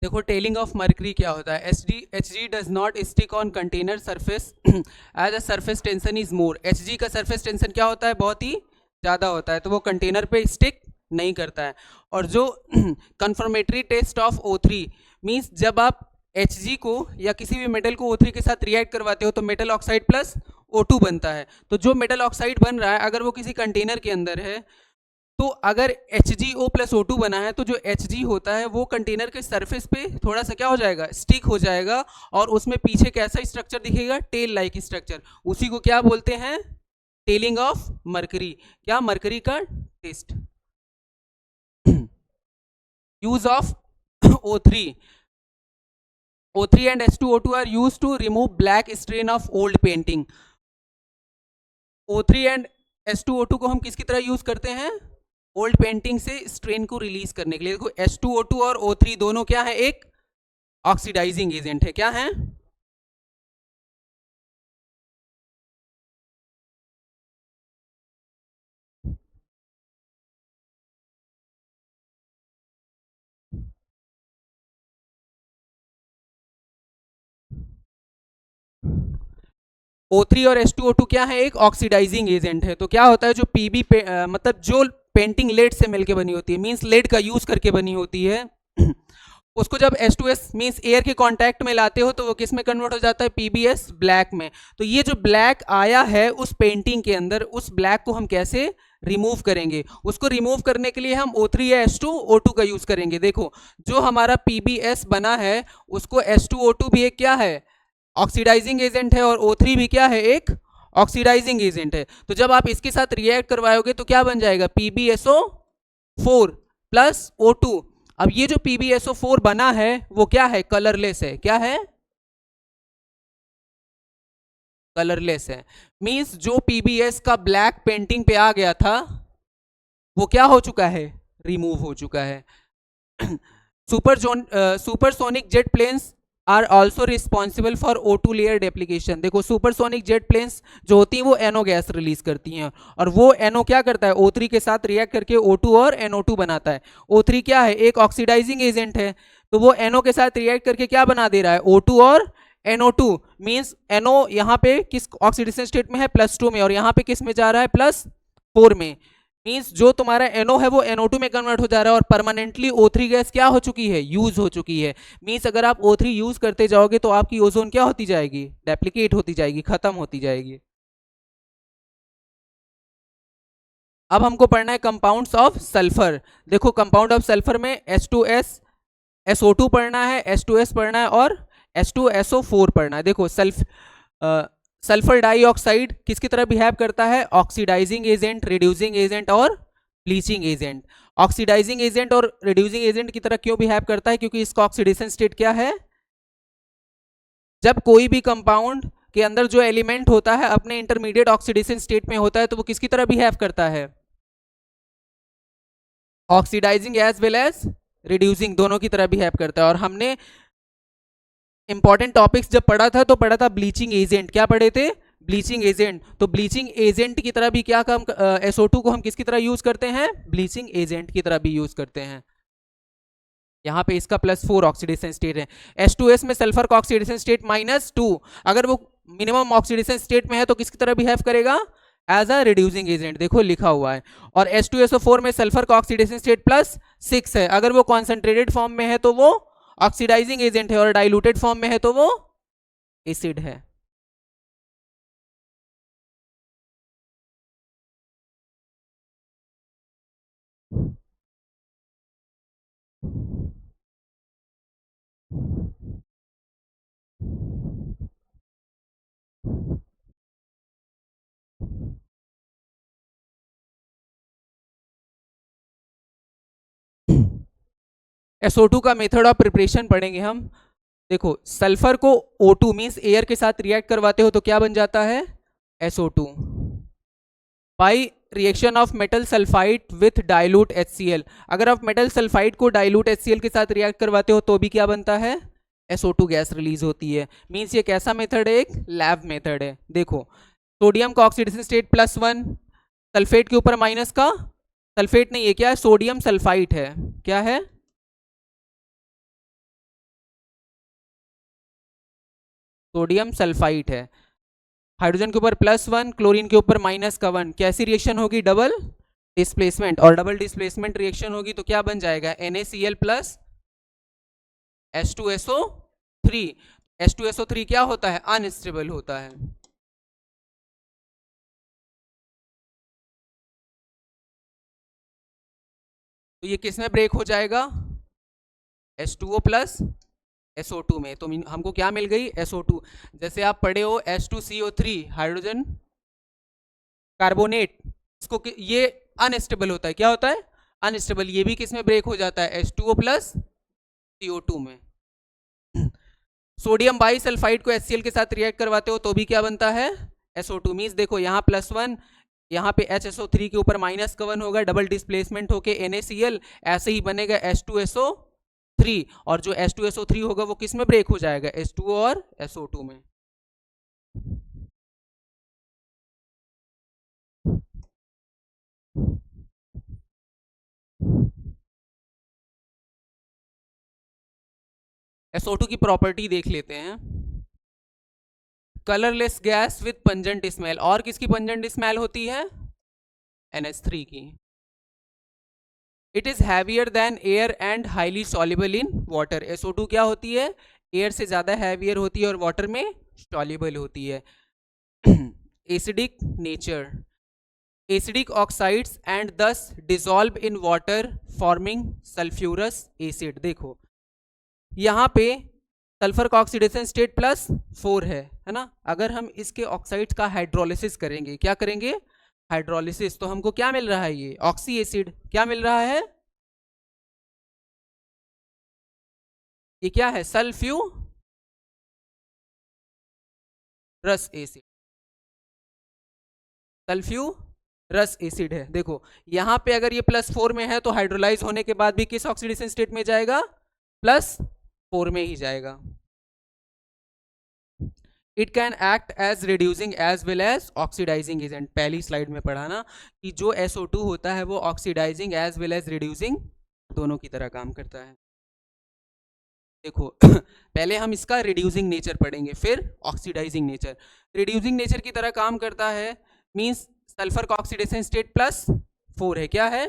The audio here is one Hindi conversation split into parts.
देखो टेलिंग ऑफ मर्करी क्या होता है। H G does not stick on container surface as a surface tension is more. H G का सरफेस टेंशन क्या होता है, बहुत ही ज़्यादा होता है, तो वो कंटेनर पे स्टिक नहीं करता है। और जो confirmatory test of O three means जब आप एच जी को या किसी भी मेटल को ओ थ्री के साथ रिएक्ट करवाते हो तो metal oxide plus O two बनता है। तो जो मेटल ऑक्साइड बन रहा है अगर वो किसी कंटेनर के अंदर है तो अगर HgO प्लस O2 बना है तो जो Hg होता है वो कंटेनर के सरफेस पे थोड़ा सा क्या हो जाएगा, स्टिक हो जाएगा, और उसमें पीछे कैसा स्ट्रक्चर दिखेगा, टेल लाइक स्ट्रक्चर। उसी को क्या बोलते हैं, टेलिंग ऑफ मरकरी। क्या, मरकरी का test. Use of O3, O3 and H2O2 are used to remove black stain of old painting। O3 and H2O2 को हम किसकी तरह यूज करते हैं, ओल्ड पेंटिंग से स्ट्रेन को रिलीज करने के लिए। देखो H2O2 और O3 दोनों क्या है, एक ऑक्सीडाइजिंग एजेंट है। क्या है, O3 और H2O2 क्या है, एक ऑक्सीडाइजिंग एजेंट है। तो क्या होता है, जो पीबी मतलब जो पेंटिंग लेड से मिलकर बनी होती है, मींस लेड का यूज करके बनी होती है, उसको जब H2S मींस एयर के कांटेक्ट में लाते हो तो वो किस में कन्वर्ट हो जाता है, PBS ब्लैक में। तो ये जो ब्लैक आया है उस पेंटिंग के अंदर, उस ब्लैक को हम कैसे रिमूव करेंगे, उसको रिमूव करने के लिए हम O3 या H2O2 का यूज करेंगे। देखो जो हमारा PBS बना है उसको H2O2 भी एक क्या है, ऑक्सीडाइजिंग एजेंट है, और O3 भी क्या है, एक ऑक्सीडाइजिंग एजेंट है। तो जब आप इसके साथ रिएक्ट करवाओगे तो क्या बन जाएगा, PbSO4 प्लस O2। अब ये जो PbSO4 बना है वो क्या है, कलरलेस है। क्या है, कलरलेस है। मींस जो PbS का ब्लैक पेंटिंग पे आ गया था वो क्या हो चुका है, रिमूव हो चुका है। Supersonic jet planes are also responsible for O2 layer depletion. देखो सुपरसोनिक जेट प्लेन्स जो होती हैं वो NO गैस रिलीज करती हैं, और वो NO क्या करता है, O3 के साथ रिएक्ट करके O2 और NO2 बनाता है। O3 क्या है, एक ऑक्सीडाइजिंग एजेंट है, तो वो NO के साथ रिएक्ट करके क्या बना दे रहा है, O2 और NO2। मीन्स NO यहाँ पे किस ऑक्सीडेशन स्टेट में है, +2 में, और यहाँ पे किस में जा रहा है, +4 में। मींस जो तुम्हारा NO है वो NO2 में कन्वर्ट हो जा रहा है, और परमानेंटली O3 गैस क्या हो चुकी है, यूज हो चुकी है। मींस अगर आप O3 यूज करते जाओगे तो आपकी ओजोन क्या होती जाएगी, डेप्लीकेट होती जाएगी, खत्म होती जाएगी। अब हमको पढ़ना है कंपाउंड्स ऑफ सल्फर। देखो कंपाउंड ऑफ सल्फर में H2S SO2 पढ़ना है, H2S पढ़ना है, और H2SO4 पढ़ना है। देखो सल्फर डाइऑक्साइड किसकी तरह बिहेव करता है, ऑक्सीडाइजिंग एजेंट, रिड्यूसिंग एजेंट और ब्लीचिंग एजेंट। ऑक्सीडाइजिंग एजेंट और रिड्यूसिंग एजेंट की तरह क्यों बिहेव करता है, क्योंकि इसका ऑक्सीडेशन स्टेट क्या है, जब कोई भी कंपाउंड के अंदर जो एलिमेंट होता है अपने इंटरमीडिएट ऑक्सीडेशन स्टेट में होता है तो वो किसकी तरह बिहेव करता है, oxidising as well as reducing, दोनों की तरह बिहेव करता है। और हमने इंपॉर्टेंट टॉपिक्स जब पढ़ा था तो पढ़ा था ब्लीचिंग एजेंट। क्या पढ़े थे, ब्लीचिंग एजेंट। तो ब्लीचिंग एजेंट की तरह भी क्या काम, SO2 को हम किसकी तरह यूज करते हैं, ब्लीचिंग एजेंट की तरह भी यूज करते हैं। यहाँ पे इसका +4 ऑक्सीडेशन स्टेट है। H2S में सल्फर का ऑक्सीडेशन स्टेट -2, अगर वो मिनिमम ऑक्सीडेशन स्टेट में है तो किसकी तरह बिहेव करेगा, एज अ रिड्यूसिंग एजेंट, देखो लिखा हुआ है। और H2SO4 में सल्फर का ऑक्सीडेशन स्टेट +6 है, अगर वो कॉन्सेंट्रेटेड फॉर्म में है तो वो ऑक्सीडाइजिंग एजेंट है, और डाइल्यूटेड फॉर्म में है तो वो एसिड है। SO2 का मेथड ऑफ प्रिपरेशन पढ़ेंगे हम। देखो सल्फर को O2 मींस एयर के साथ रिएक्ट करवाते हो तो क्या बन जाता है, SO2। By reaction of metal sulphide with dilute HCl, अगर आप मेटल सल्फाइड को डाइल्यूट HCl के साथ रिएक्ट करवाते हो तो भी क्या बनता है, SO2 गैस रिलीज होती है। मींस ये कैसा मेथड है, एक लैब मेथड है। देखो सोडियम का ऑक्सीडेशन स्टेट +1, सल्फेट के ऊपर माइनस का, सल्फेट नहीं है, क्या है, सोडियम सल्फाइड है। क्या है, सोडियम सल्फाइड है, हाइड्रोजन के ऊपर +1, क्लोरीन के ऊपर -1, कैसी रिएक्शन होगी? डबल डिस्प्लेसमेंट, और डबल डिस्प्लेसमेंट रिएक्शन होगी तो क्या बन जाएगा? NaCl plus H2SO3। H2SO3 क्या होता है? अनस्टेबल होता है। तो ये किस में ब्रेक हो जाएगा? H2O प्लस SO2 में। तो हमको क्या मिल गई? SO2। जैसे आप पढ़े हो H2CO3 हाइड्रोजन कार्बोनेट, इसको ये अनस्टेबल होता है। क्या होता है? अनस्टेबल। ये भी किस में ब्रेक हो जाता है? H2O प्लस CO2 में। सोडियम बाइसल्फाइड को HCl के साथ रिएक्ट करवाते हो तो भी क्या बनता है? SO2। मीन्स देखो यहाँ +1, यहाँ पे HSO3 के ऊपर -1 होगा, डबल डिस्प्लेसमेंट होके NaCl, ऐसे ही बनेगा H2SO3, और जो H2SO3 होगा वो किस में ब्रेक हो जाएगा? H2O और SO2 में। SO2 की प्रॉपर्टी देख लेते हैं। Colourless gas with pungent smell. और किसकी पंजेंट स्मेल होती है? NH3 की। It is heavier than air and highly soluble in water. SO2 क्या होती है? एयर से ज्यादा हैवियर होती है और वाटर में सॉल्युबल होती है। Acidic nature, acidic oxides and this dissolve in water forming sulphurous acid. देखो यहाँ पे सल्फर का ऑक्सीडेशन स्टेट +4 है ना। अगर हम इसके ऑक्साइड्स का हाइड्रोलिसिस करेंगे, क्या करेंगे? हाइड्रोलिसिस, तो हमको क्या मिल रहा है? ये ऑक्सी एसिड। क्या मिल रहा है? ये क्या है? Sulphurous acid. सल्फ्यूरस एसिड है। देखो यहाँ पे अगर ये +4 में है तो हाइड्रोलाइज होने के बाद भी किस ऑक्सीडेशन स्टेट में जाएगा? +4 में ही जाएगा। It can act as reducing as well as oxidising agent. पहली स्लाइड में पढ़ा ना कि जो SO2 होता है वो oxidising as well as reducing दोनों की तरह काम करता है। देखो पहले हम इसका रिड्यूसिंग नेचर पढ़ेंगे, फिर ऑक्सीडाइजिंग नेचर। रिड्यूसिंग नेचर की तरह काम करता है, मींस सल्फर का ऑक्सीडेशन स्टेट +4 है। क्या है?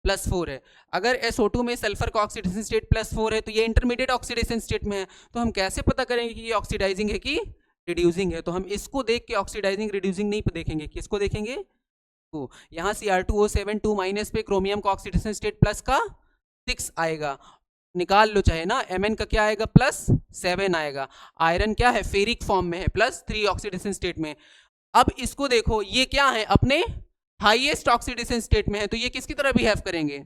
+4 है। अगर SO2 में सल्फर का ऑक्सीडेशन स्टेट +4 है तो ये इंटरमीडिएट ऑक्सीडेशन स्टेट में है, तो हम कैसे पता करेंगे कि ये ऑक्सीडाइजिंग है कि रिड्यूसिंग है? तो हम इसको देख के ऑक्सीडाइजिंग रिड्यूसिंग नहीं देखेंगे। किसको देखेंगे? तो यहाँ Cr2O7 2- पे क्रोमियम का ऑक्सीडेशन स्टेट +6 आएगा, निकाल लो चाहे ना। Mn का क्या आएगा? +7 आएगा। आयरन क्या है? फेरिक फॉर्म में है, +3 ऑक्सीडेशन स्टेट में। अब इसको देखो, ये क्या है? अपने हाईएस्ट ऑक्सीडेशन स्टेट में है, तो ये किसकी तरह बिहेव करेंगे?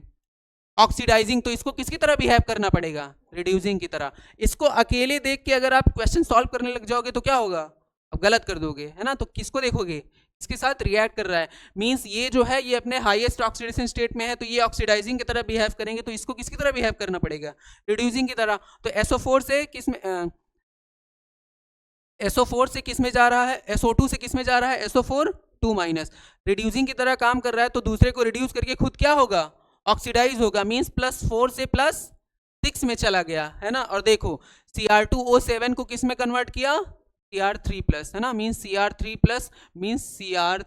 ऑक्सीडाइजिंग। तो इसको किसकी तरह बिहेव करना पड़ेगा? रिड्यूसिंग की तरह। इसको अकेले देख के अगर आप क्वेश्चन सॉल्व करने लग जाओगे तो क्या होगा? अब गलत कर दोगे, है ना। तो किसको देखोगे? इसके साथ रिएक्ट कर रहा है, मींस ये जो है ये अपने हाईएस्ट ऑक्सीडेशन स्टेट में है, तो ये ऑक्सीडाइजिंग की तरह बिहेव करेंगे, तो इसको किसकी तरह बिहेव करना पड़ेगा? रिड्यूसिंग की तरह। तो SO4 से किस में SO4 से किस में जा रहा है? SO2 से किस में जा रहा है? SO4 2-। रिड्यूसिंग की तरह काम कर रहा है, तो दूसरे को रिड्यूस करके खुद क्या होगा? ऑक्सीडाइज होगा, मींस +4 से +6 में चला गया, है ना। और देखो Cr2O7 को किस में कन्वर्ट किया? Cr3+, है ना। मींस Cr3+, मींस Cr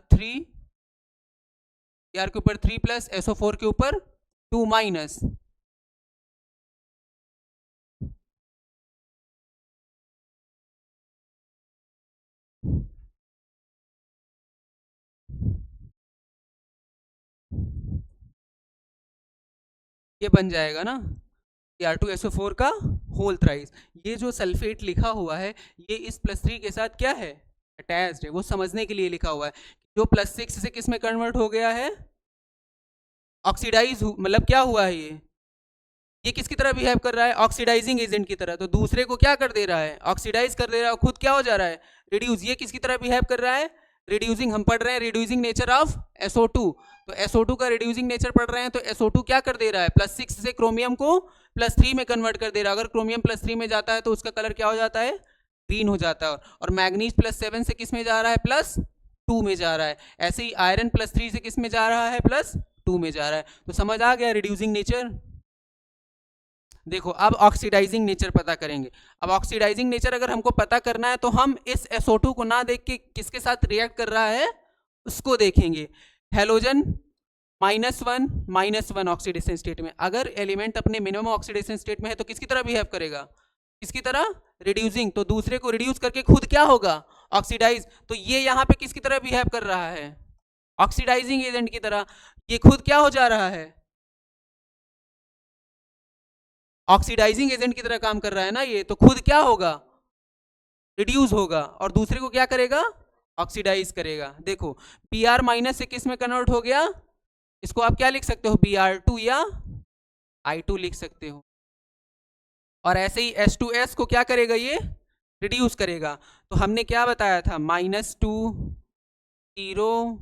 के ऊपर 3+, SO4 के ऊपर 2-। ये बन जाएगा ना Cr2SO4 का होल थ्राइस। ये जो सल्फेट लिखा हुआ है ये इस +3 के साथ क्या है? अटैच्ड है। वो समझने के लिए लिखा हुआ है। जो +6 से किस में कन्वर्ट हो गया है? ऑक्सीडाइज, मतलब क्या हुआ है? ये किसकी तरह बिहेव कर रहा है? ऑक्सीडाइजिंग एजेंट की तरह। तो दूसरे को क्या कर दे रहा है? ऑक्सीडाइज कर दे रहा है, खुद क्या हो जा रहा है? रिड्यूस। ये किसकी तरह बिहेव कर रहा है? रिड्यूसिंग। हम पढ़ रहे हैं रिड्यूसिंग नेचर ऑफ SO2, तो SO2 का रिड्यूसिंग नेचर पढ़ रहे हैं, तो SO2 क्या कर दे रहा है? +6 से क्रोमियम को +3 में कन्वर्ट कर दे रहा है। अगर क्रोमियम +3 में जाता है तो उसका कलर क्या हो जाता है? ग्रीन हो जाता है। और मैग्नीज +7 से किस में जा रहा है? +2 में जा रहा है। ऐसे ही आयरन +3 से किस में जा रहा है? +2 में जा रहा है। तो समझ आ गया रिड्यूसिंग नेचर। देखो अब ऑक्सीडाइजिंग नेचर पता करेंगे। अब ऑक्सीडाइजिंग नेचर अगर हमको पता करना है तो हम इस SO2 को ना देख के किसके साथ रिएक्ट कर रहा है उसको देखेंगे। हेलोजन -1 ऑक्सीडेशन स्टेट में, अगर एलिमेंट अपने मिनिमम ऑक्सीडेशन स्टेट में है तो किसकी तरह बिहेव करेगा, किसकी तरह, रिड्यूसिंग। तो दूसरे को रिड्यूस करके खुद क्या होगा, ऑक्सीडाइज। तो ये यहाँ पे किसकी तरह बिहेव कर रहा है, ऑक्सीडाइजिंग एजेंट की तरह। ये खुद क्या हो जा रहा है, ऑक्सीडाइजिंग एजेंट की तरह काम कर रहा है ना ये, तो खुद क्या होगा, रिड्यूस होगा, और दूसरे को क्या करेगा, ऑक्सीडाइज करेगा। देखो Br- से किस में कन्वर्ट हो गया, इसको आप क्या लिख सकते हो, Br2 या I2 लिख सकते हो। और ऐसे ही H2S को क्या करेगा, ये रिड्यूस करेगा। तो हमने क्या बताया था, -2 0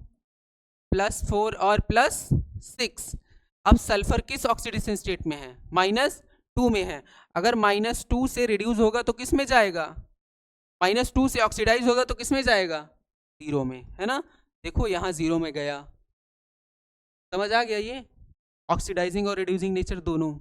+4 और +6। अब सल्फर किस ऑक्सीडेशन स्टेट में है, -2 में है। अगर -2 से रिड्यूस होगा तो किस में जाएगा, -2 से ऑक्सीडाइज होगा तो किस में जाएगा, 0 में, है ना। देखो यहाँ 0 में गया, समझ आ गया ये ऑक्सीडाइजिंग और रिड्यूसिंग नेचर दोनों।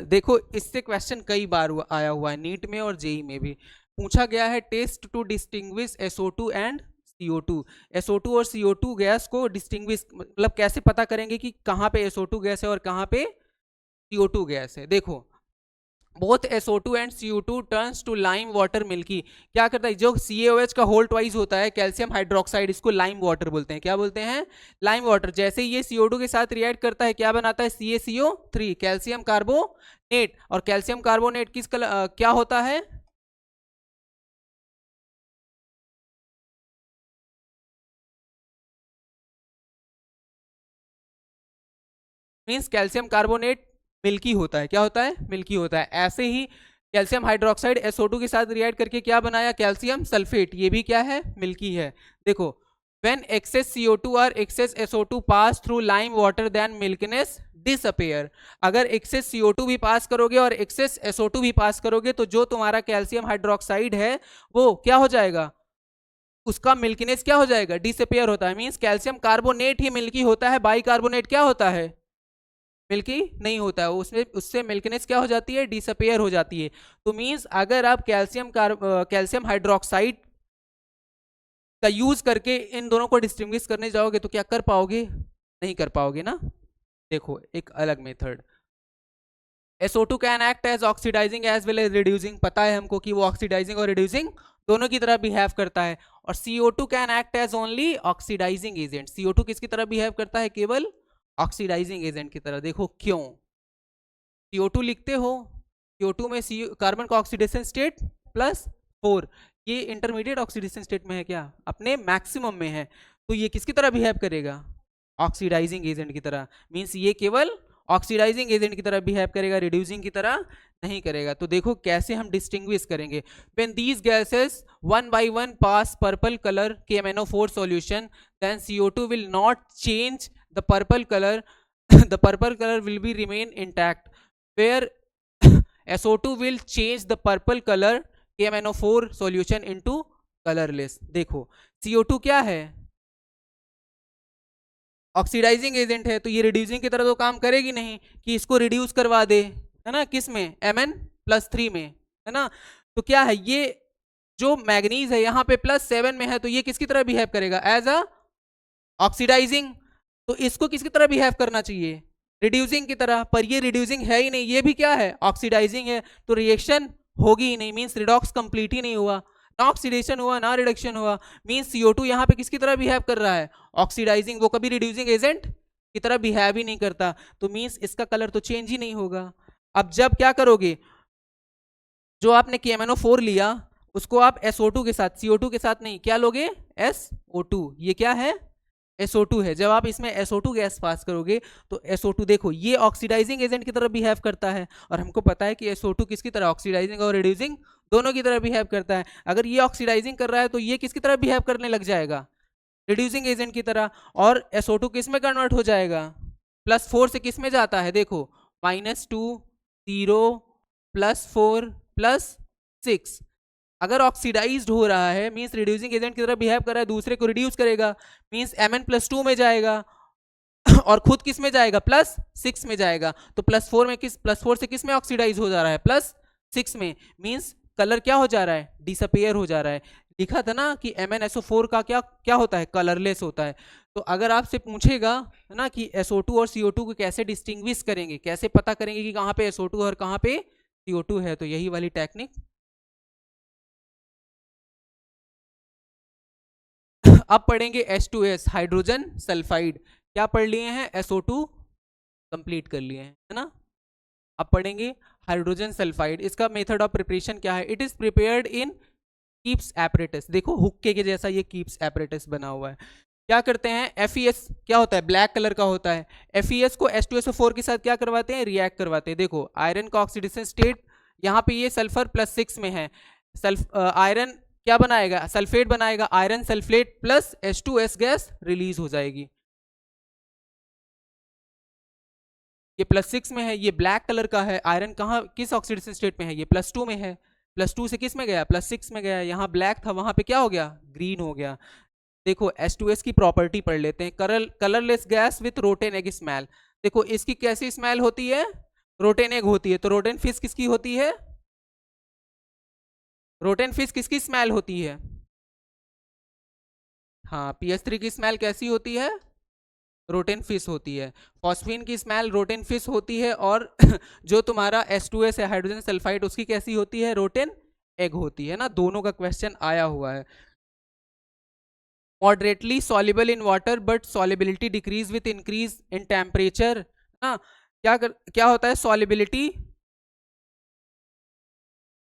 देखो इससे क्वेश्चन कई बार आया हुआ है नीट में और जेई में भी पूछा गया है। Test to distinguish SO2 and CO2। SO2 और CO2 गैस को डिस्टिंग्विश मतलब कैसे पता करेंगे कि कहाँ पे SO2 गैस है और कहाँ पे CO2 गैस है। देखो both SO2 and CO2 turns to lime water milky. क्या करता है, जो CaOH का होल ट्वाइस होता है कैल्शियम हाइड्रोक्साइड, इसको लाइम वाटर बोलते हैं। क्या बोलते हैं, लाइम वाटर। जैसे ये CO2 के साथ रिएक्ट करता है क्या बनाता है, CaCO3 कैल्शियम कार्बोनेट। और कैल्शियम कार्बोनेट किस क्या होता है, मीन्स कैल्शियम कार्बोनेट मिल्की होता है। क्या होता है, मिल्की होता है। ऐसे ही कैल्शियम हाइड्रोक्साइड SO2 के साथ रिएक्ट करके क्या बनाया, कैल्शियम सल्फेट, ये भी क्या है, मिल्की है। देखो when excess CO2 or excess SO2 pass through lime water then milkiness disappear। अगर excess CO2 भी पास करोगे और excess SO2 भी पास करोगे तो जो तुम्हारा कैल्शियम हाइड्रोक्साइड है वो क्या हो जाएगा, उसका मिल्कीनेस क्या हो जाएगा, डिसअपियर होता है। मींस कैल्शियम कार्बोनेट ही मिल्की होता है, बाई कार्बोनेट क्या होता है, मिल्की नहीं होता है। उसमें उससे मिल्कीनेस क्या हो जाती है, डिसअपियर हो जाती है। तो मींस अगर आप कैल्शियम हाइड्रोक्साइड का यूज करके इन दोनों को डिस्टिंग्विश करने जाओगे तो क्या कर पाओगे, नहीं कर पाओगे ना। देखो एक अलग method, SO2 can act as oxidising as well as reducing. पता है हमको कि वो ऑक्सीडाइजिंग और रिड्यूसिंग दोनों की तरह बिहेव करता है। और CO2 can act as only oxidising agent. CO2 किसकी तरह बिहेव करता है, केवल ऑक्सीडाइजिंग एजेंट की तरह। देखो क्यों, CO2 लिखते हो, CO2 में कार्बन का ऑक्सीडेशन स्टेट +4, ये इंटरमीडिएट ऑक्सीडेशन स्टेट में है क्या, अपने मैक्सिमम में है। तो ये किसकी तरह बिहेव करेगा, ऑक्सीडाइजिंग एजेंट की तरह। मींस ये केवल ऑक्सीडाइजिंग एजेंट की तरह बिहेव करेगा, रिड्यूसिंग की तरह नहीं करेगा। तो देखो कैसे हम डिस्टिंग्विश करेंगे। When these gases one by one pass purple colour KMnO4 solution then CO2 will not change the purple colour the purple color will be remain intact where SO2 will change the purple color KMnO4 solution into colorless। देखो CO2 क्या है, ऑक्सीडाइजिंग एजेंट है, तो ये रिड्यूसिंग की तरह तो काम करेगी नहीं कि इसको रिड्यूस करवा दे, है ना, किस में, Mn+3 में, है ना। तो क्या है, ये जो मैग्नीज है यहाँ पे +7 में है, तो ये किसकी तरह बिहेव करेगा, एज अ ऑक्सीडाइजिंग। तो इसको किसकी तरह बिहेव करना चाहिए, रिड्यूसिंग की तरह। पर ये रिड्यूसिंग है ही नहीं, ये भी क्या है, ऑक्सीडाइजिंग है। तो रिएक्शन होगी ही नहीं, मींस रिडॉक्स कंप्लीट ही नहीं हुआ, ना ऑक्सीडेशन हुआ ना रिडक्शन हुआ। मींस CO2 यहाँ पे किसकी तरह बिहेव कर रहा है, ऑक्सीडाइजिंग। वो कभी रिड्यूसिंग एजेंट की तरह बिहेव ही नहीं करता, तो मींस इसका कलर तो चेंज ही नहीं होगा। अब जब क्या करोगे, जो आपने KMnO4 लिया उसको आप SO2 के साथ, CO2 के साथ नहीं, क्या लोगे, SO2। ये क्या है, SO2 है। जब आप इसमें SO2 गैस पास करोगे तो SO2 देखो ये ऑक्सीडाइजिंग एजेंट की तरह बिहेव करता है, और हमको पता है कि SO2 किसकी तरह, ऑक्सीडाइजिंग और रिड्यूसिंग दोनों की तरह बिहेव करता है। अगर ये ऑक्सीडाइजिंग कर रहा है तो ये किसकी तरह बिहेव करने लग जाएगा, रिड्यूसिंग एजेंट की तरह। और SO2 किस में कन्वर्ट हो जाएगा, +4 से किस में जाता है, देखो -2 0 +4 +6। अगर ऑक्सीडाइज्ड हो रहा है मींस रिड्यूसिंग एजेंट की तरह बिहेव कर रहा है, दूसरे को रिड्यूस करेगा, मींस Mn+2 में जाएगा। और खुद किस में जाएगा, +6 में जाएगा। तो +4 में +4 से किस में ऑक्सीडाइज हो जा रहा है, +6 में। मींस कलर क्या हो जा रहा है, डिसअपियर हो जा रहा है। लिखा था ना कि MnSO4 का क्या क्या होता है, कलरलेस होता है। तो अगर आपसे पूछेगा है ना कि SO2 और CO2 को कैसे डिस्टिंग्विश करेंगे, कैसे पता करेंगे कि कहाँ पे SO2 और कहाँ पे CO2 है, तो यही वाली टेक्निक। अब पढ़ेंगे H2S, हाइड्रोजन सल्फाइड। क्या पढ़ लिए हैं, SO2 कंप्लीट कर लिए हैं, है ना। अब पढ़ेंगे हाइड्रोजन सल्फाइड। इसका मेथड ऑफ प्रिपरेशन क्या है, it is prepared in keeps apparatus. देखो हुक्के के जैसा ये कीप्स एपरेटस बना हुआ है। क्या करते हैं, FeS क्या होता है, ब्लैक कलर का होता है। FeS को H2SO4 के साथ क्या करवाते हैं, रिएक्ट करवाते हैं। देखो आयरन का ऑक्सीडेशन स्टेट, यहाँ पे ये सल्फर +6 में है। आयरन क्या बनाएगा, सल्फेट बनाएगा, iron sulphate plus H2S gas release हो जाएगी। ये +6 में है, ये ब्लैक कलर का है। आयरन कहाँ, किस ऑक्सीडेशन स्टेट में है, ये +2 में है। +2 से किस में गया, +6 में गया। यहाँ ब्लैक था, वहां पे क्या हो गया, ग्रीन हो गया। देखो H2S की प्रॉपर्टी पढ़ लेते हैं। Colourless gas with rotten egg smell. देखो इसकी कैसी स्मेल होती है, रोटेन एग होती है। तो रोटेन फिश किसकी होती है, रोटेन फिश किसकी स्मेल होती है, हाँ PS3 की स्मेल कैसी होती है, रोटेन फिश होती है। फॉस्फीन की स्मेल रोटेन फिश होती है। और जो तुम्हारा H2S है, हाइड्रोजन सल्फाइड, उसकी कैसी होती है, रोटेन एग होती है ना। दोनों का क्वेश्चन आया हुआ है। Moderately soluble in water but solubility decrease with increase in temperature ना। क्या होता है, सॉल्युबिलिटी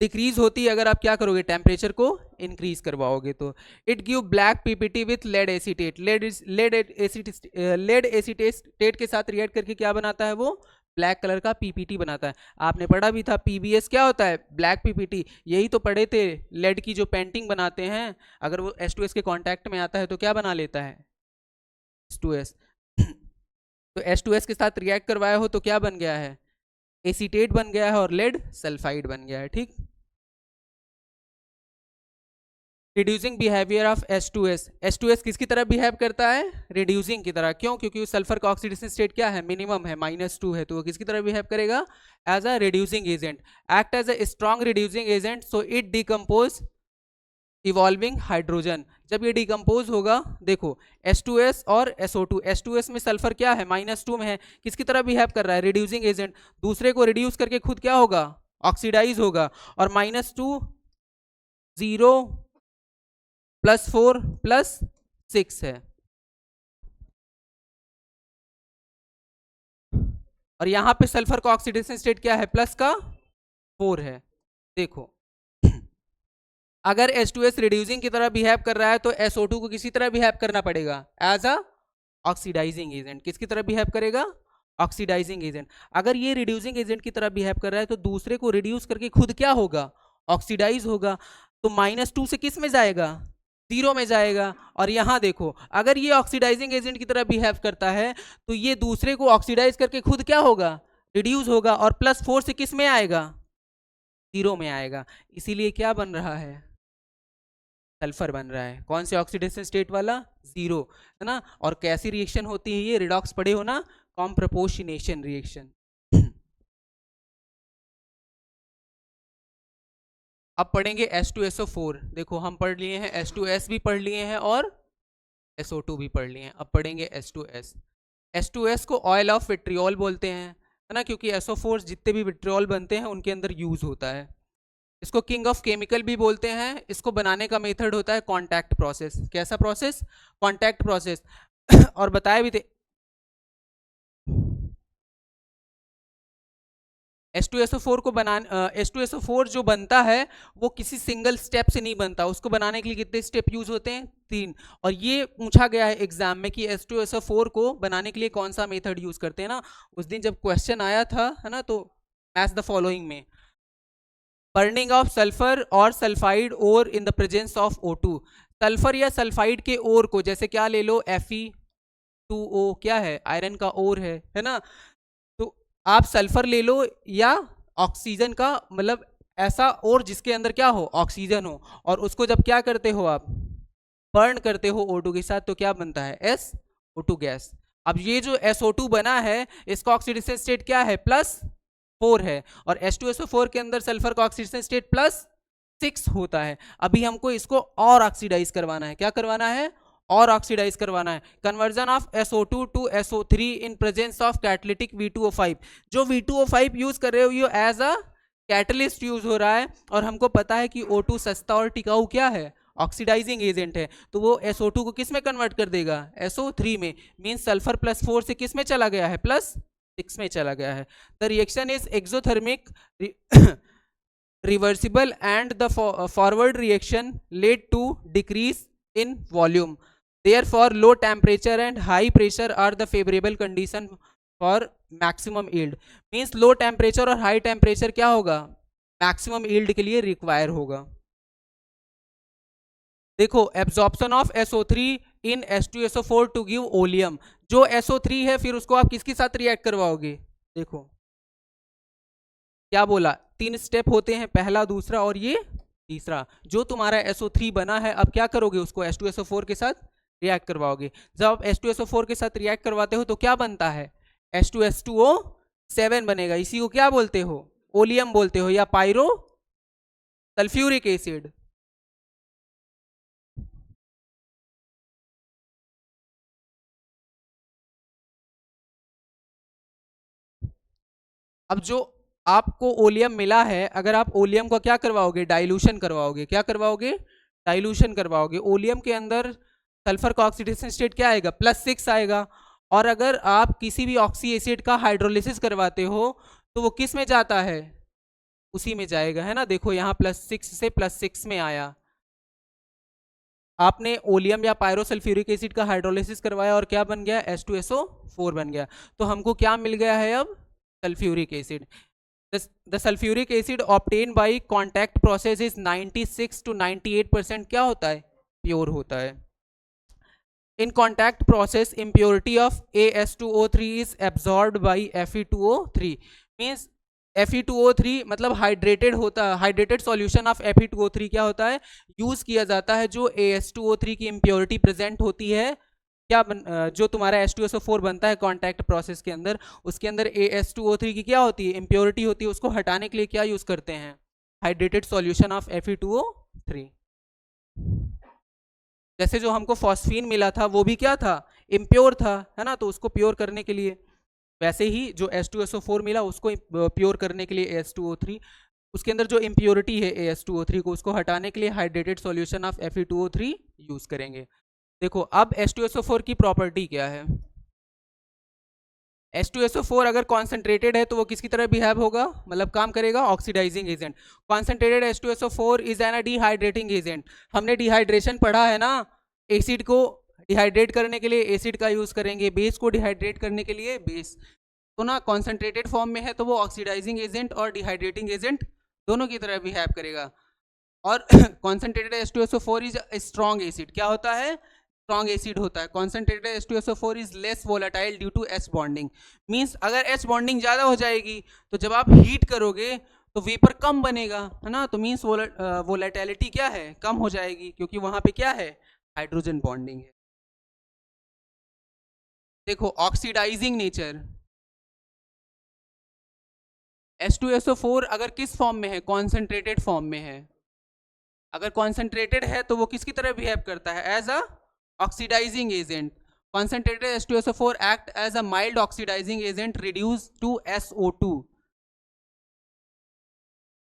डिक्रीज होती है अगर आप क्या करोगे, टेम्परेचर को इंक्रीज करवाओगे। तो it give black PPT with lead acetate. Lead acetate के साथ रिएक्ट करके क्या बनाता है, वो ब्लैक कलर का PPT बनाता है। आपने पढ़ा भी था PBS क्या होता है, ब्लैक PPT। यही तो पढ़े थे, लेड की जो पेंटिंग बनाते हैं, अगर वो H2S के कांटेक्ट में आता है तो क्या बना लेता है, H2S। तो H2S के साथ रिएक्ट करवाया हो तो क्या बन गया है, एसीटेट बन गया है और लेड सल्फाइड बन गया है। ठीक। Reducing behaviour of H2S। H2S किसकी तरह बिहेव करता है, रिड्यूसिंग की तरह। क्यों, क्योंकि सल्फर का ऑक्सीडेशन स्टेट क्या है, मिनिमम है, -2 है। तो वो किसकी तरह बिहेव करेगा, as a reducing agent. Act as a strong reducing agent, so it decompose evolving hydrogen. जब ये डिकम्पोज होगा, देखो H2S और SO2, H2S में सल्फर क्या है, -2 में है, किसकी तरह बिहेव कर रहा है, रिड्यूसिंग एजेंट। दूसरे को रिड्यूस करके खुद क्या होगा, ऑक्सीडाइज होगा। और -2 0 +4 +6 है। और यहां पे सल्फर का ऑक्सीडेशन स्टेट क्या है, +4 है। देखो अगर H2S रिड्यूसिंग की तरह बिहेव कर रहा है तो SO2 को किसी तरह बिहेव करना पड़ेगा, एज अ ऑक्सीडाइजिंग एजेंट। किसकी तरह बिहेव करेगा, ऑक्सीडाइजिंग एजेंट। अगर ये रिड्यूसिंग एजेंट की तरह बिहेव कर रहा है तो दूसरे को रिड्यूस करके खुद क्या होगा, ऑक्सीडाइज होगा। तो -2 से किस में जाएगा, 0 में जाएगा। और यहां देखो अगर ये ऑक्सीडाइजिंग एजेंट की तरह बिहेव करता है तो ये दूसरे को ऑक्सीडाइज करके खुद क्या होगा, रिड्यूस होगा। और +4 से किस में आएगा, 0 में आएगा। इसीलिए क्या बन रहा है, सल्फर बन रहा है। कौन से ऑक्सीडेशन स्टेट वाला, 0, है ना। और कैसी रिएक्शन होती है ये, रिडॉक्स पढ़े हो ना, कॉम्प्रपोर्शनेशन रिएक्शन। अब पढ़ेंगे H2SO4। देखो हम पढ़ लिए हैं H2S भी पढ़ लिए हैं और SO2 भी पढ़ लिए हैं। अब पढ़ेंगे H2S। H2S को ऑयल ऑफ विट्रियोल बोलते हैं, है ना, क्योंकि SO4 जितने भी विट्रियोल बनते हैं उनके अंदर यूज होता है। इसको किंग ऑफ केमिकल भी बोलते हैं। इसको बनाने का मेथड होता है कॉन्टैक्ट प्रोसेस। कैसा प्रोसेस, कॉन्टैक्ट प्रोसेस। और बताया भी थे H2SO4 को H2SO4 जो बनता है वो किसी सिंगल स्टेप से नहीं बनता। उसको बनाने के लिए कितने स्टेप यूज होते हैं, 3। और ये पूछा गया है एग्जाम में कि H2SO4 को बनाने के लिए कौन सा मेथड यूज करते हैं ना। उस दिन जब क्वेश्चन आया था, है ना, तो मैच द फॉलोइंग में बर्निंग ऑफ सल्फर और sulphide ore in the presence of O2। Sulphur या सल्फाइड के ओर को, जैसे क्या ले लो, Fe2O क्या है, आयरन का ओर है ना। तो आप सल्फर ले लो या ऑक्सीजन का, मतलब ऐसा और जिसके अंदर क्या हो, ऑक्सीजन हो। और उसको जब क्या करते हो आप, बर्न करते हो O2 के साथ, तो क्या बनता है, SO2 गैस। अब ये जो SO2 बना है इसका ऑक्सीडेशन स्टेट क्या है, +4 है, और H2SO4 के अंदर सल्फर का ऑक्सीडेशन स्टेट +6 होता है। अभी हमको इसको और ऑक्सीडाइज करवाना है, क्या करवाना है, और ऑक्सीडाइज करवाना है। Conversion of SO2 to SO3 in presence of catalytic V2O5। जो V2O5 यूज कर रहे हो ये एज अ कैटलिस्ट यूज हो रहा है, और हमको पता है कि O2 सस्ता और टिकाऊ क्या है, ऑक्सीडाइजिंग एजेंट है, तो वो SO2 को किस में कन्वर्ट कर देगा, SO3 में। मींस सल्फर +4 से किस में चला गया है, +6 में चला गया है। The reaction is exothermic reversible and the forward reaction led to decrease in volume. Therefore low temperature and high pressure are the favorable condition for maximum yield. Means low temperature और high temperature क्या होगा, maximum yield के लिए require होगा। देखो absorption of SO3 in H2SO4 to give oleum. जो SO3 है फिर उसको आप किसके साथ रिएक्ट करवाओगे, देखो क्या बोला, 3 स्टेप होते हैं, पहला, दूसरा और ये तीसरा। जो तुम्हारा SO3 बना है अब क्या करोगे, उसको H2SO4 के साथ रिएक्ट करवाओगे। जब आप H2SO4 के साथ रिएक्ट करवाते हो तो क्या बनता है, H2S2O7 बनेगा। इसी को क्या बोलते हो, ओलियम बोलते हो या पायरो सल्फ्यूरिक एसिड। अब जो आपको ओलियम मिला है, अगर आप ओलियम को क्या करवाओगे, डाइल्यूशन करवाओगे, क्या करवाओगे, डाइल्यूशन करवाओगे। ओलियम के अंदर सल्फर का ऑक्सीडेशन स्टेट क्या आएगा, +6 आएगा। और अगर आप किसी भी ऑक्सी एसिड का हाइड्रोलिसिस करवाते हो तो वो किस में जाता है, उसी में जाएगा, है ना। देखो यहाँ +6 से +6 में आया। आपने ओलियम या पायरोसल्फ्यूरिक एसिड का हाइड्रोलिसिस करवाया और क्या बन गया, H2SO4 बन गया। तो हमको क्या मिल गया है अब, sulphuric acid. The sulfuric acid obtained by contact process is 96 to 98% क्या होता है, प्योर होता है। In contact process impurity of AS2O3 is absorbed by Fe2O3। means Fe2O3 मतलब हाइड्रेटेड होता है, हाइड्रेटेड सॉल्यूशन ऑफ Fe2O3 क्या होता है, यूज किया जाता है। जो AS2O3 की इम्प्योरिटी प्रेजेंट होती है, जो तुम्हारा H2SO4 बनता है कॉन्टैक्ट प्रोसेस के अंदर, उसके अंदर AS2O3 की क्या होती है, इम्प्योरिटी होती है। उसको हटाने के लिए क्या यूज करते हैं, हाइड्रेटेड सॉल्यूशन ऑफ Fe2O3। जैसे जो हमको फॉस्फीन मिला था वो भी क्या था, इम्प्योर था, है ना, तो उसको प्योर करने के लिए, वैसे ही जो H2SO4 मिला उसको प्योर करने के लिए AS2O3, उसके अंदर जो इम्प्योरिटी है AS2O3 को, उसको हटाने के लिए hydrated solution of Fe2O3 use करेंगे। देखो अब H2SO4 की प्रॉपर्टी क्या है। H2SO4 अगर कॉन्सेंट्रेटेड है तो वो किसकी तरह बिहेव होगा, मतलब काम करेगा, oxidising agent. Concentrated H2SO4 is an dehydrating agent. हमने डिहाइड्रेशन पढ़ा है ना, एसिड को डिहाइड्रेट करने के लिए एसिड का यूज करेंगे, बेस को डिहाइड्रेट करने के लिए बेस। तो ना कॉन्सेंट्रेटेड फॉर्म में है तो वो ऑक्सीडाइजिंग एजेंट और डिहाइड्रेटिंग एजेंट दोनों की तरह बिहेव करेगा। और concentrated H2SO4 is strong acid, क्या होता है, स्ट्रॉन्ग एसिड होता है। Concentrated H2SO4 is less volatile due to H bonding. Means अगर H बॉन्डिंग ज़्यादा हो जाएगी तो जब आप हीट करोगे तो वेपर कम बनेगा, है ना, तो मींस वोलेटिलिटी क्या है, कम हो जाएगी, क्योंकि वहां पे क्या है, हाइड्रोजन बॉन्डिंग है। देखो ऑक्सीडाइजिंग नेचर, H2SO4 अगर किस फॉर्म में है, कॉन्सेंट्रेटेड फॉर्म में है। अगर कॉन्सेंट्रेटेड है तो वो किसकी तरह बिहेव करता है, as a oxidising agent. Concentrated H2SO4 act as a mild oxidizing agent reduced to SO2।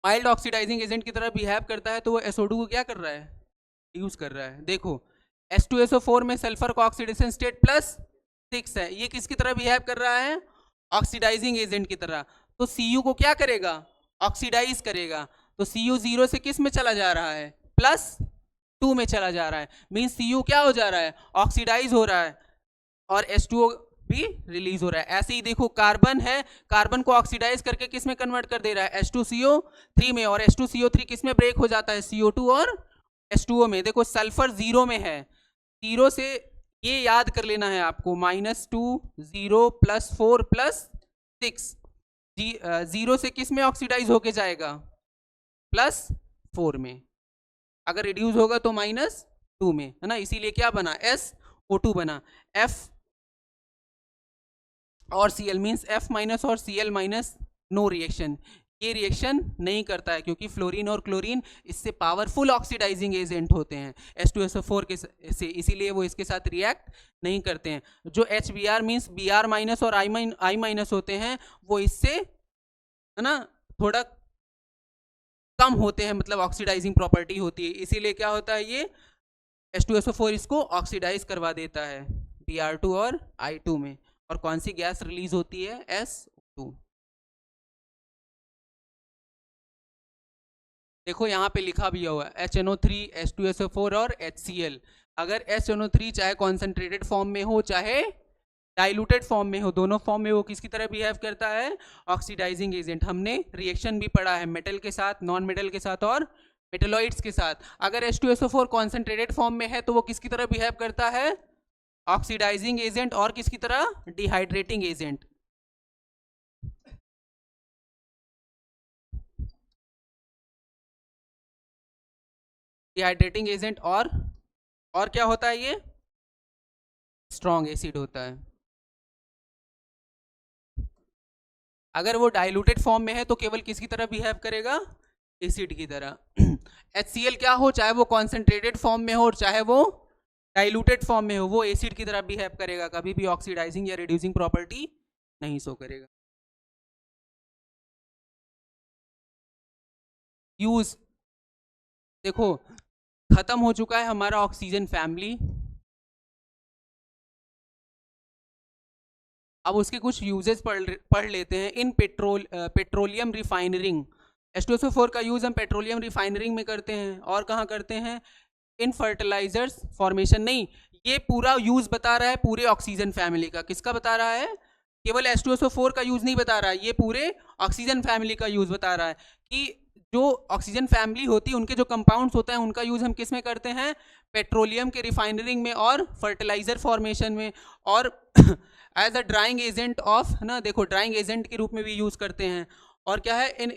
Mild oxidising agent की तरह बिहेव करता है तो वो SO2 को क्या कर रहा है, यूज कर रहा है। देखो H2SO4 में सल्फर का ऑक्सीडेशन स्टेट +6 है, ये किसकी तरह बिहेव कर रहा है, ऑक्सीडाइजिंग एजेंट की तरह। तो Cu को क्या करेगा, ऑक्सीडाइज करेगा। तो Cu 0 से किस में चला जा रहा है, +2 में चला जा रहा है। मींस Cu क्या हो जा रहा है, ऑक्सीडाइज हो रहा है, और H2O भी रिलीज हो रहा है। ऐसे ही देखो कार्बन है, कार्बन को ऑक्सीडाइज करके किस में कन्वर्ट कर दे रहा है, H2CO3 में, और H2CO3 किस में ब्रेक हो जाता है, CO2 और H2O में। देखो सल्फर 0 में है, 0 से ये याद कर लेना है आपको, -2 0 +4 +6, 0 से किस में ऑक्सीडाइज होके जाएगा, +4 में। अगर रिड्यूस होगा तो -2 में, है ना, इसीलिए क्या बना, SO2 बना। F और Cl मीन्स F माइनस और Cl माइनस, नो रिएक्शन, ये रिएक्शन नहीं करता है क्योंकि फ्लोरीन और क्लोरीन इससे पावरफुल ऑक्सीडाइजिंग एजेंट होते हैं H2SO4 के से, इसीलिए वो इसके साथ रिएक्ट नहीं करते हैं। जो HBr मीन्स Br माइनस और I माइनस होते हैं वो इससे, है ना, थोड़ा कम होते हैं, मतलब ऑक्सीडाइजिंग प्रॉपर्टी होती है, इसीलिए क्या होता है, ये H2SO4 इसको ऑक्सीडाइज करवा देता है Br2 और I2 में। और कौन सी गैस रिलीज होती है, SO2। देखो यहाँ पे लिखा भी हुआ है HNO3, H2SO4 और HCl। अगर HNO3 चाहे कॉन्सेंट्रेटेड फॉर्म में हो चाहे डाइल्यूटेड फॉर्म में हो, दोनों फॉर्म में वो किसकी तरह बिहेव करता है, ऑक्सीडाइजिंग एजेंट। हमने रिएक्शन भी पढ़ा है मेटल के साथ, नॉन मेटल के साथ और मेटेलॉइड्स के साथ। अगर H2SO4 कॉन्सेंट्रेटेड फॉर्म में है तो वो किसकी तरह बिहेव करता है, ऑक्सीडाइजिंग एजेंट, और किसकी तरह, डिहाइड्रेटिंग एजेंट। डिहाइड्रेटिंग एजेंट और क्या होता है, ये स्ट्रॉन्ग एसिड होता है। अगर वो डाइल्यूटेड फॉर्म में है तो केवल किसकी तरह बिहेव करेगा, एसिड की तरह। HCl क्या हो, चाहे वो कॉन्सेंट्रेटेड फॉर्म में हो और चाहे वो डाइल्यूटेड फॉर्म में हो, वो एसिड की तरह बिहेव करेगा, कभी भी ऑक्सीडाइजिंग या रिड्यूसिंग प्रॉपर्टी नहीं शो करेगा। यूज देखो, खत्म हो चुका है हमारा ऑक्सीजन फैमिली, अब उसके कुछ यूजेस पढ़ लेते हैं। इन पेट्रोलियम रिफाइनरिंग, H2SO4 का यूज हम पेट्रोलियम रिफाइनरिंग में करते हैं, और कहाँ करते हैं, इन फर्टिलाइजर्स फॉर्मेशन। नहीं, ये पूरा यूज बता रहा है पूरे ऑक्सीजन फैमिली का। किसका बता रहा है, केवल H2SO4 का यूज नहीं बता रहा है, ये पूरे ऑक्सीजन फैमिली का यूज बता रहा है कि जो ऑक्सीजन फैमिली होती है उनके जो कंपाउंड्स होते हैं उनका यूज हम किस में करते हैं, पेट्रोलियम के रिफाइनरिंग में और फर्टिलाइजर फॉर्मेशन में, और as a drying agent of, ना, देखो ड्राइंग एजेंट के रूप में भी यूज करते हैं। और क्या है, इन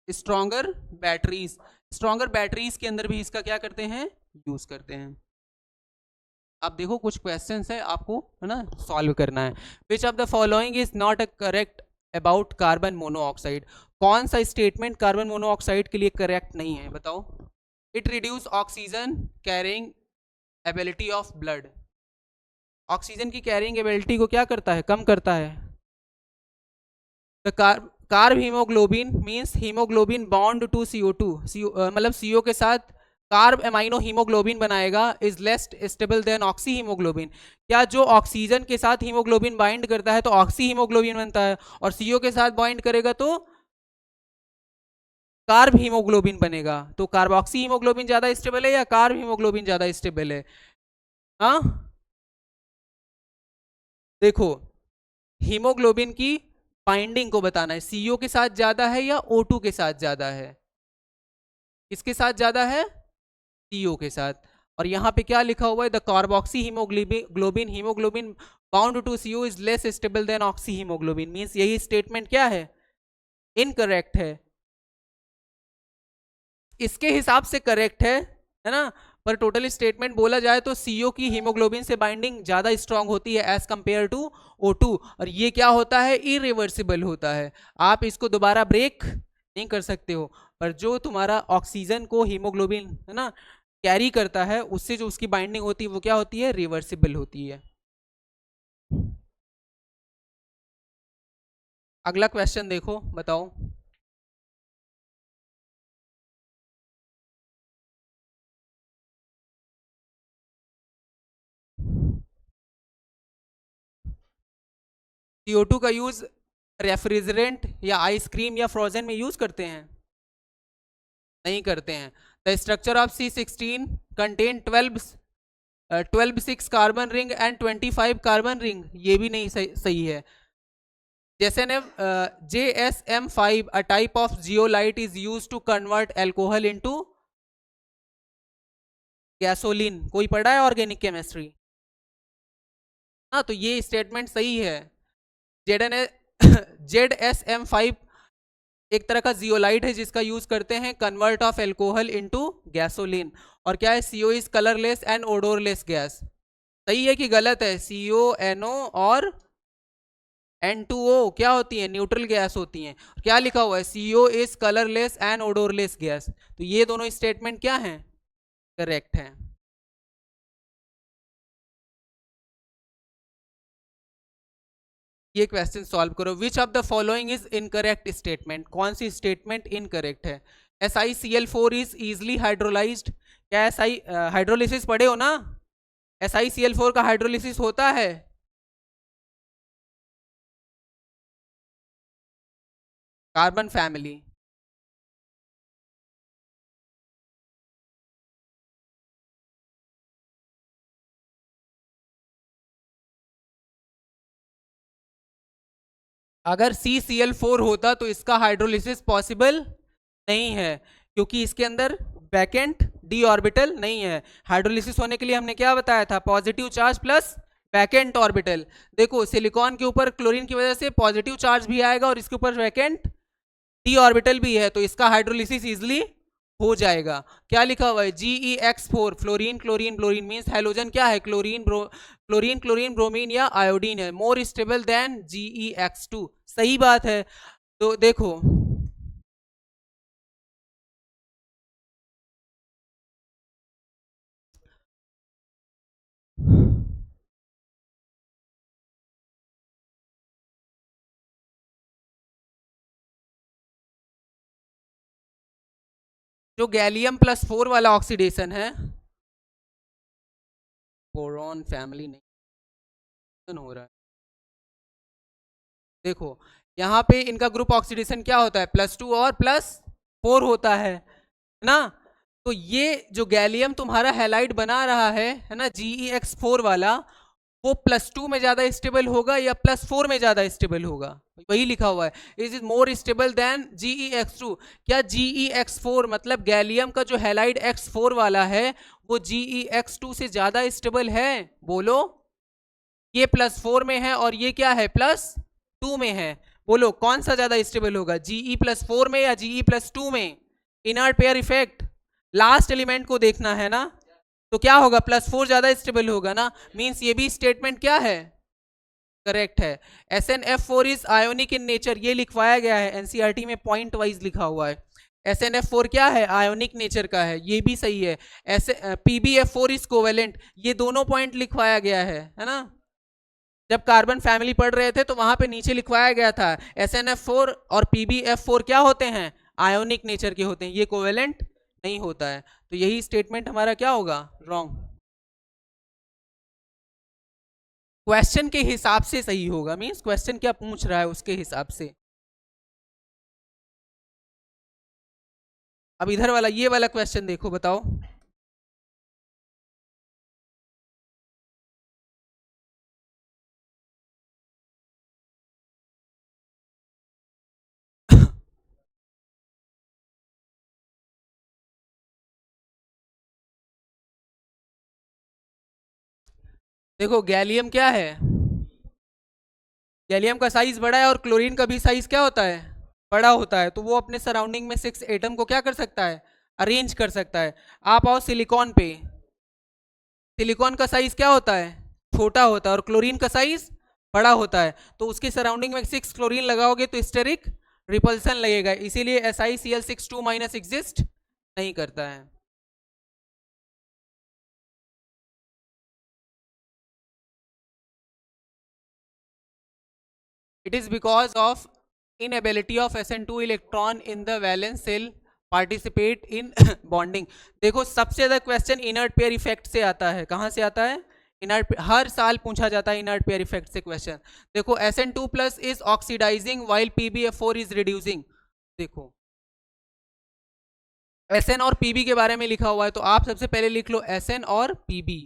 स्ट्रॉन्गर बैटरीज, स्ट्रॉन्गर बैटरीज के अंदर भी इसका क्या करते हैं, यूज करते हैं। अब देखो कुछ क्वेश्चंस है आपको, है ना, सॉल्व करना है। विच of the following is not a correct about carbon monoxide, कौन सा स्टेटमेंट कार्बन मोनोऑक्साइड के लिए करेक्ट नहीं है, बताओ। It reduce oxygen carrying ability of blood, oxygen की कैरिंग एबिलिटी को क्या करता है, कम करता है। The carb haemoglobin means haemoglobin bond to CO2, मतलब CO के साथ कार्ब एमाइनो हीमोग्लोबिन बनाएगा, is less stable than oxy haemoglobin. क्या जो ऑक्सीजन के साथ हीमोग्लोबिन बाइंड करता है तो ऑक्सी हीमोग्लोबिन बनता है, और CO के साथ बाइंड करेगा तो कार्ब हीमोग्लोबिन बनेगा। तो कार्बोक्सी हीमोग्लोबिन ज्यादा स्टेबल है या कार्ब हीमोग्लोबिन ज्यादा स्टेबल है, हाँ। देखो, हीमोग्लोबिन की बाइंडिंग को बताना है, CO के साथ ज्यादा है या O2 के साथ ज्यादा है, किसके साथ ज्यादा है, CO के साथ। और यहाँ पे क्या लिखा हुआ है, the carboxy haemoglobin haemoglobin bound to CO is less stable than oxy haemoglobin, means यही स्टेटमेंट क्या है, इनकरेक्ट है। इसके हिसाब से करेक्ट है ना, पर टोटल स्टेटमेंट बोला जाए तो CO की हीमोग्लोबिन से बाइंडिंग ज्यादा स्ट्रांग होती है एज कंपेयर टू O2, और ये क्या होता है, इरिवर्सिबल होता है, आप इसको दोबारा ब्रेक नहीं कर सकते हो। पर जो तुम्हारा ऑक्सीजन को हीमोग्लोबिन, है ना, कैरी करता है, उससे जो उसकी बाइंडिंग होती है वो क्या होती है, रिवर्सिबल होती है। अगला क्वेश्चन देखो, बताओ। CO2 का यूज रेफ्रिजरेंट या आइसक्रीम या फ्रोजन में यूज करते हैं, नहीं करते हैं। The structure of C16 contain 12 6 carbon ring and 25 carbon ring, ये भी नहीं सही है। जैसे ने JSM5 a type of zeolite is use to convert alcohol into gasoline, कोई पढ़ा है ऑर्गेनिक केमिस्ट्री, हाँ, तो ये स्टेटमेंट सही है। ZSM5 एक तरह का जियोलाइट है जिसका यूज करते हैं convert of alcohol into gasoline. और क्या है, CO is colourless and odourless gas, सही है कि गलत है, CO NO और N2O क्या होती है, न्यूट्रल गैस होती हैं। क्या लिखा हुआ है, CO is colourless and odourless gas. तो ये दोनों स्टेटमेंट क्या हैं, करेक्ट हैं। ये क्वेश्चन सॉल्व करो। विच of the following is incorrect statement, कौन सी स्टेटमेंट इनकरेक्ट है। SiCl4 इज इजिली हाइड्रोलाइज्ड, क्या SI हाइड्रोलिसिस पढ़े हो ना, SiCl4 का हाइड्रोलिसिस होता है। कार्बन फैमिली, अगर CCl4 होता तो इसका हाइड्रोलिसिस पॉसिबल नहीं है, क्योंकि इसके अंदर वैकेंट डी ऑर्बिटल नहीं है। हाइड्रोलिसिस होने के लिए हमने क्या बताया था, positive charge plus vacant orbital. देखो सिलिकॉन के ऊपर क्लोरीन की वजह से पॉजिटिव चार्ज भी आएगा और इसके ऊपर वैकेंट डी ऑर्बिटल भी है, तो इसका हाइड्रोलिसिस इजिली हो जाएगा। क्या लिखा हुआ है, GeX4 fluorine chlorine bromine, means halogen क्या है, क्लोरीन क्लोरीन ब्रोमीन या आयोडीन है, मोर स्टेबल देन GeX2। सही बात है। तो देखो जो गैलियम+4 वाला ऑक्सीडेशन है, बोरॉन फैमिली नहीं हो रहा है। देखो यहाँ पे इनका ग्रुप ऑक्सीडेशन क्या होता है, +2 और +4 होता है ना। तो ये जो गैलियम तुम्हारा हैलाइड बना रहा है ना, GeX4 वाला, वो +2 में ज्यादा स्टेबल होगा या +4 में ज्यादा स्टेबल होगा, वही लिखा हुआ है, is more stable then GeX2। क्या GeX4 मतलब गैलियम का जो हैलाइड X4 वाला है वो GeX2 से ज्यादा स्टेबल है, बोलो। ये +4 में है और ये क्या है, +2 में है, बोलो कौन सा ज्यादा स्टेबल होगा, GE+4 में या GE+2 में। Inert pair effect, last element को देखना है ना, तो क्या होगा, +4 ज्यादा स्टेबल होगा ना, मींस ये भी स्टेटमेंट क्या है, करेक्ट है। SnF4 is ionic in nature, ये लिखवाया गया है एनसीईआरटी में, पॉइंट वाइज लिखा हुआ है। SnF4 क्या है, आयोनिक नेचर का है, ये भी सही है। PbF4 इज कोवेलेंट, ये दोनों पॉइंट लिखवाया गया है ना। जब कार्बन फैमिली पढ़ रहे थे तो वहां पे नीचे लिखवाया गया था SnF4 और PbF4 क्या होते हैं, आयोनिक नेचर के होते हैं, ये कोवेलेंट नहीं होता है। तो यही स्टेटमेंट हमारा क्या होगा, रॉन्ग। क्वेश्चन के हिसाब से सही होगा, मींस क्वेश्चन क्या पूछ रहा है उसके हिसाब से। अब इधर वाला, ये वाला क्वेश्चन देखो, बताओ। देखो गैलियम क्या है, गैलियम का साइज बड़ा है और क्लोरीन का भी साइज क्या होता है, बड़ा होता है, तो वो अपने सराउंडिंग में 6 एटम को क्या कर सकता है, अरेंज कर सकता है। आप आओ सिलिकॉन पे, सिलिकॉन का साइज क्या होता है, छोटा होता है, और क्लोरीन का साइज बड़ा होता है, तो उसके सराउंडिंग में 6 क्लोरीन लगाओगे तो स्टेरिक रिपल्सन लगेगा, इसीलिए SiCl6 - एग्जिस्ट नहीं करता है। It is because of inability of SN2 electron in the valence shell participate in bonding। देखो सबसे ज्यादा क्वेश्चन इनर्ट पेयर इफेक्ट से आता है, कहां से आता है, इनर्ट, हर साल पूछा जाता है इनर्ट पेयर इफेक्ट से क्वेश्चन। देखो SN2+ is oxidising while PbF4 is reducing. देखो SN और PB के बारे में लिखा हुआ है, तो आप सबसे पहले लिख लो SN और PB।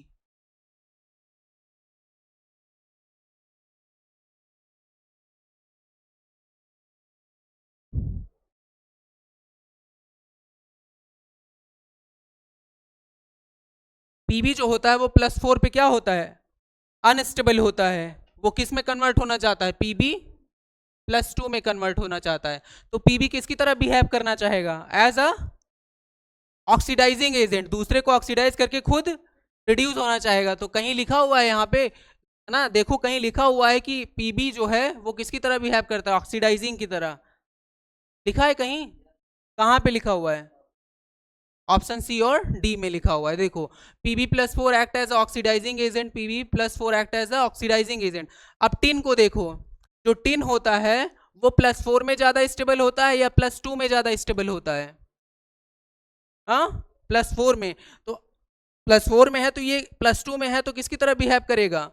PB जो होता है वो +4 पे क्या होता है, अनस्टेबल होता है, वो किस में कन्वर्ट होना चाहता है, Pb+2 में कन्वर्ट होना चाहता है। तो PB किसकी तरह बिहेव करना चाहेगा, एज अ ऑक्सीडाइजिंग एजेंट, दूसरे को ऑक्सीडाइज करके खुद रिड्यूस होना चाहेगा। तो कहीं लिखा हुआ है यहाँ पे है ना। देखो कहीं लिखा हुआ है कि पीबी जो है वो किसकी तरह बिहेव करता है, ऑक्सीडाइजिंग की तरह, लिखा है कहीं, कहाँ पे लिखा हुआ है? ऑप्शन सी और डी में लिखा हुआ है। देखो Pb+4 act as oxidising agent, Pb+4 act as oxidising agent. अब टिन को देखो, जो टिन होता है वो +4 में ज्यादा स्टेबल होता है या +2 में ज्यादा स्टेबल होता है? हाँ, +4 में। तो +4 में है तो ये +2 में है तो किसकी तरह बिहेव करेगा?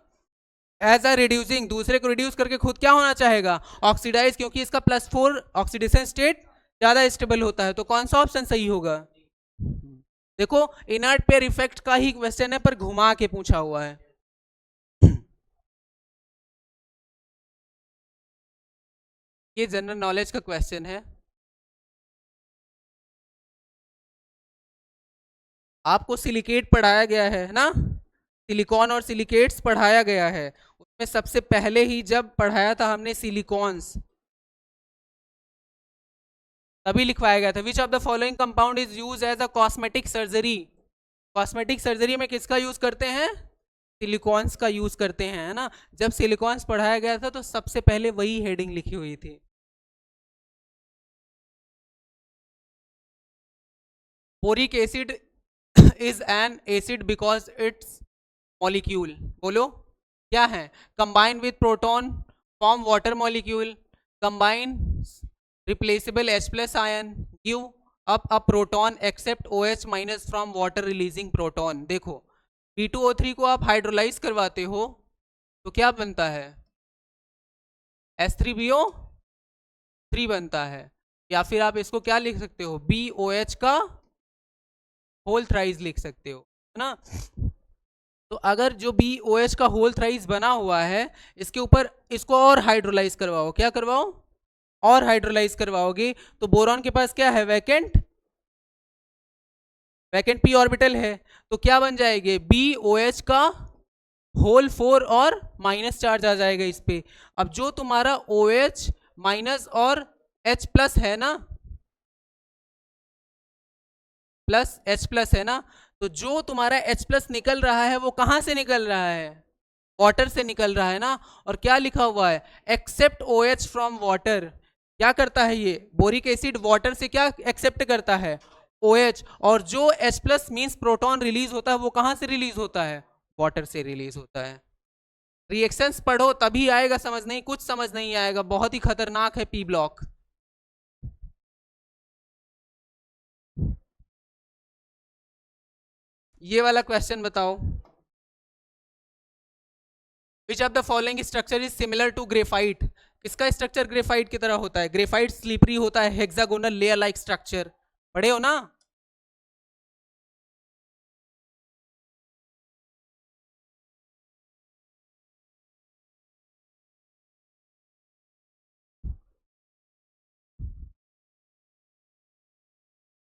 एज अ रिड्यूसिंग, दूसरे को रिड्यूस करके खुद क्या होना चाहेगा? ऑक्सीडाइज, क्योंकि इसका +4 ऑक्सीडेशन स्टेट ज्यादा स्टेबल होता है। तो कौन सा ऑप्शन सही होगा? देखो इनर्ट पेयर इफेक्ट का ही क्वेश्चन है पर घुमा के पूछा हुआ है। ये जनरल नॉलेज का क्वेश्चन है। आपको सिलिकेट पढ़ाया गया है ना, सिलिकॉन और सिलिकेट्स पढ़ाया गया है। उसमें सबसे पहले ही जब पढ़ाया था हमने सिलिकॉन्स, तभी लिखवाया गया था which of the following compound is use as a cosmetic surgery. Cosmetic surgery में किसका यूज करते हैं? सिलिकॉन्स का यूज करते हैं, है ना। जब सिलिकॉन्स पढ़ाया गया था तो सबसे पहले वही हेडिंग लिखी हुई थी। Boric acid is an acid because its molecule, बोलो क्या है? Combine with proton form water molecule, combine replaceable H+ ion, give up a proton accept OH minus from water releasing proton. देखो B2O3 को आप हाइड्रोलाइज करवाते हो तो क्या बनता है? H3BO3 बनता है। या फिर आप इसको क्या लिख सकते हो? BOH का होल थ्राइज लिख सकते हो, है ना। तो अगर जो BOH का होल थ्राइज बना हुआ है इसके ऊपर इसको और हाइड्रोलाइज करवाओ, क्या करवाओ? और हाइड्रोलाइज करवाओगे तो बोरॉन के पास क्या है? वैकेंट p ऑर्बिटल है। तो क्या बन जाएंगे? BOH का होल 4 और माइनस चार्ज आ जाएगा इस पे। अब जो तुम्हारा OH माइनस और H+ है ना, H+ है ना, तो जो तुम्हारा H+ निकल रहा है वो कहां से निकल रहा है? वाटर से निकल रहा है ना। और क्या लिखा हुआ है? Accept OH from water. क्या करता है ये बोरिक एसिड? वाटर से क्या एक्सेप्ट करता है? OH। और जो H+ मींस प्रोटॉन रिलीज होता है वो कहां से रिलीज होता है? वाटर से रिलीज होता है। रिएक्शंस पढ़ो तभी आएगा समझ, नहीं कुछ समझ नहीं आएगा। बहुत ही खतरनाक है P ब्लॉक। ये वाला क्वेश्चन बताओ, which of the following structure is similar to graphite. किसका स्ट्रक्चर ग्रेफाइट की तरह होता है? ग्रेफाइट स्लिपरी होता है, हेक्सागोनल लेयर लाइक स्ट्रक्चर, पढ़े हो ना।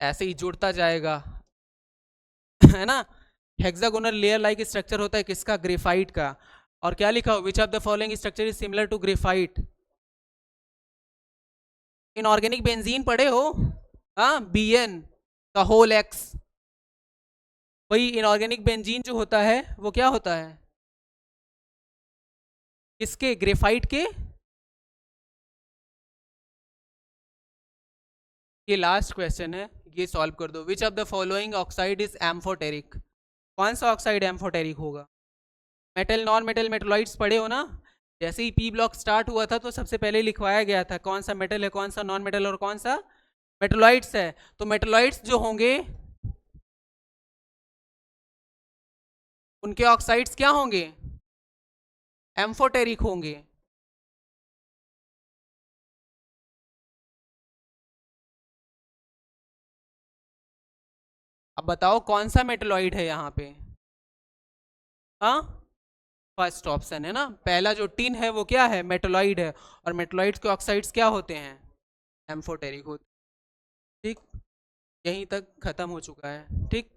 ऐसे ही जुड़ता जाएगा है ना। हेक्सागोनल लेयर लाइक स्ट्रक्चर होता है किसका? ग्रेफाइट का। और क्या लिखा हो? Which of the following structure is similar to graphite. Inorganic benzene पढ़े हो? हाँ, BN का होल X। वही इनऑर्गेनिक बेंजीन जो होता है वो क्या होता है? किसके? ग्रेफाइट के। ये लास्ट क्वेश्चन है, ये सॉल्व कर दो। विच of the following oxide is amphoteric. कौन सा ऑक्साइड एम्फोटेरिक होगा? मेटल नॉन मेटल मेटलॉइड्स पढ़े हो ना। जैसे ही P ब्लॉक स्टार्ट हुआ था तो सबसे पहले लिखवाया गया था कौन सा मेटल है, कौन सा नॉन मेटल और कौन सा मेटलॉइड्स है। तो मेटलॉइड्स जो होंगे उनके ऑक्साइड्स क्या होंगे? एम्फोटेरिक होंगे। अब बताओ कौन सा मेटलॉइड है यहाँ पे? हाँ, फर्स्ट ऑप्शन है ना। पहला जो टिन है वो क्या है? मेटलॉइड है। और मेटलॉइड्स के ऑक्साइड्स क्या होते हैं? एम्फोटेरिक होते। ठीक, यहीं तक खत्म हो चुका है। ठीक।